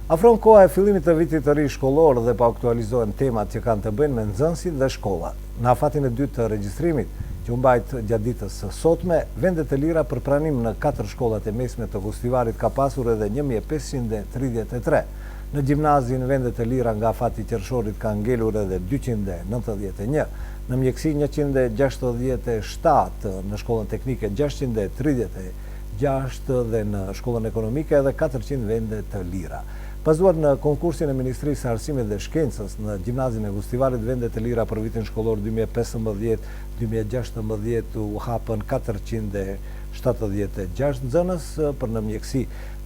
Afron koha e fillimit të vitit të ri shkollor dhe pa aktualizohen temat që kanë të bëjnë me nxënësit dhe shkollat. Në afatin e dytë të regjistrimit, që u mbajt gjatë ditës së sotme, vendet e lira për pranim në 4 shkollat e mesme të Gostivarit ka pasur edhe 1533. Në gjimnazin vendet e lira nga afati qershorit ka ngelur edhe 291, në mjeksi 167, në shkollën teknike 636 dhe në shkollën ekonomike edhe 400 vende të lira. Bazuar në konkursin e Ministrisë së Arsimit dhe Shkencës në gjimnazin e Gostivarit, vendet e lira për vitin shkollor 2015-2016 u hapën 476 nxënës për në mjeksi,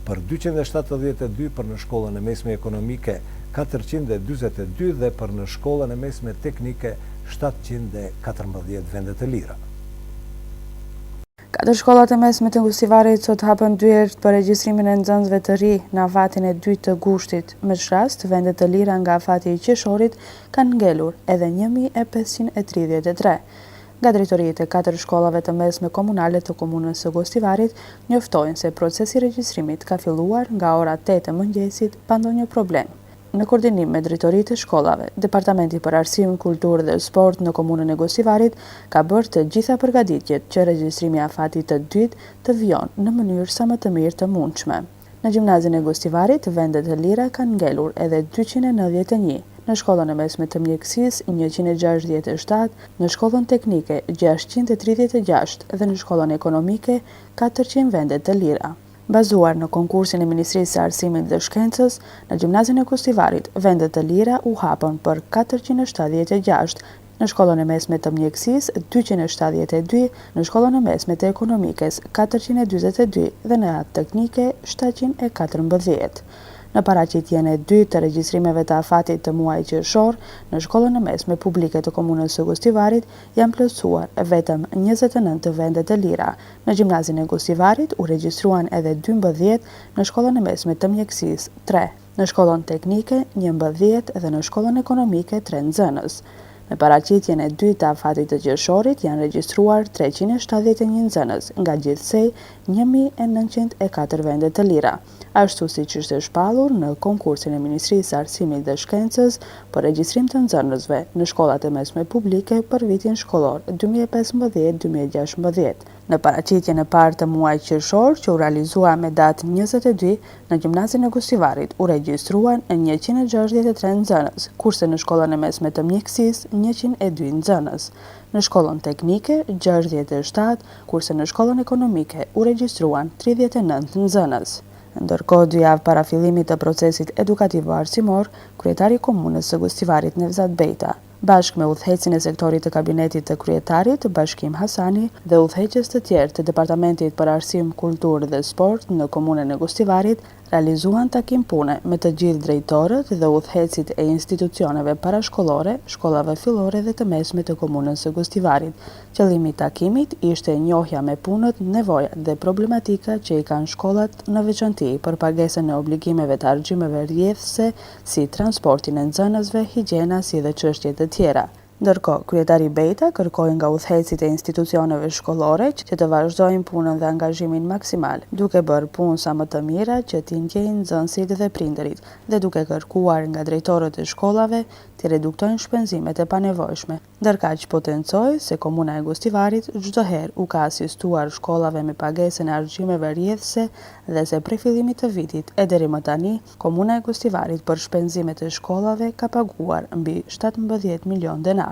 për 272 për në shkollën e mesme ekonomike, 442 dhe për në shkollën e mesme teknike 714 vendet e lira. 4 shkollat e mesme të Gostivarit sot hapën 2 herë për regjistrimin e nxënësve të ri në afatin e dytë të gushtit. Me rast, vendet të lira nga afati i qershorit kanë ngelur edhe 1533. Nga drejtoritë e 4 shkollave të mesme komunale të komunës së Gostivarit njoftojnë se procesi i regjistrimit ka filluar nga ora 8 e mëngjesit pa ndonjë problem. Në koordinim me drejtoritë e shkollave, Departamenti për Arsim, Kulturë dhe Sport në komunën e Gostivarit ka bërë të gjitha përgatitjet që regjistrimi i afatit të dytë të vijon në mënyrë sa më të mirë të mundshme. Në gjimnazin e Gostivarit, vendet e lira kanë ngelur edhe 291, në shkollën e mesme të mjekësisë 167, në shkollën teknike 636 dhe në shkollën ekonomike 400 vende të lira. Bazuar në konkursin e Ministrisë së Arsimit dhe Shkencës, në gjimnazin e Gostivarit, vendet të lira u hapën për 476, në shkollën e mesme të mjekësisë 272, në shkollën e mesme të ekonomikes 442 dhe në atë teknike 714. Në paraqitjen e dytë të regjistrimeve të afatit të muajit qershor, në shkollën e mesme publike të komunës së Gostivarit janë plotësuar vetëm 29 të vende të lira. Në gjimnazin e Gostivarit u regjistruan edhe 12, në shkollën e mesme të mjekësisë 3, në shkollën teknike 11 dhe në shkollën ekonomike 3 nxënës. Në paraqitjen e dytë të afatit të qershorit janë regjistruar 371 nxënës, nga gjithsej 1904 vende të lira, ashtu siç ishte shpallur në konkursin e Ministrisë së Arsimit dhe Shkencës për regjistrim të nxënësve në shkollat e mesme publike për vitin shkollor 2015-2016. Në paraqitjen e parë të muajit qershor, që u realizua me datë 22, në gjimnazin e Gostivarit u regjistruan 163 nxënës, kurse në shkollën e mesme të mjekësisë 102 nxënës. Në shkollën teknike 67, kurse në shkollën ekonomike u regjistruan 39 nxënës. Ndërkohë, 2 javë para fillimit të procesit edukativ-arsimor, kryetari i komunës së Gostivarit Nevzat Bejta, bashkë me udhëhecin e sektorit të kabinetit të kryetarit, Bashkim Hasani, dhe udhëheqës të tjerë të Departamentit për Arsim, Kulturë dhe Sport në komunën e Gostivarit, realizuan takim pune me të gjithë drejtorët dhe udhëhecit e institucioneve parashkollore, shkollave fillore dhe të mesme të komunës së Gostivarit. Qëllimi i takimit ishte njohja me punët, nevojat dhe problematika që i kanë shkollat, në veçanti për pagesën e obligimeve të argjimeve rrjedhëse si transportin e nxënësve, higjiena si dhe çështje të tjera. Ndërkohë, kryetari Bejta kërkoi nga udhëhecit e institucioneve shkollore që të vazhdojnë punën dhe angazhimin maksimal, duke bërë punë sa më të mira që t'i ndjejnë nxënësit dhe prindërit, dhe duke kërkuar nga drejtorët e shkollave të reduktojnë shpenzimet e panevojshme. Ndërkaq potencoi se komuna e Gostivarit çdo herë u ka asistuar shkollave me pagesën e argjimeve rrjedhëse dhe se prej fillimit të vitit e deri më tani, komuna e Gostivarit për shpenzimet e shkollave ka paguar mbi 17 milion denar.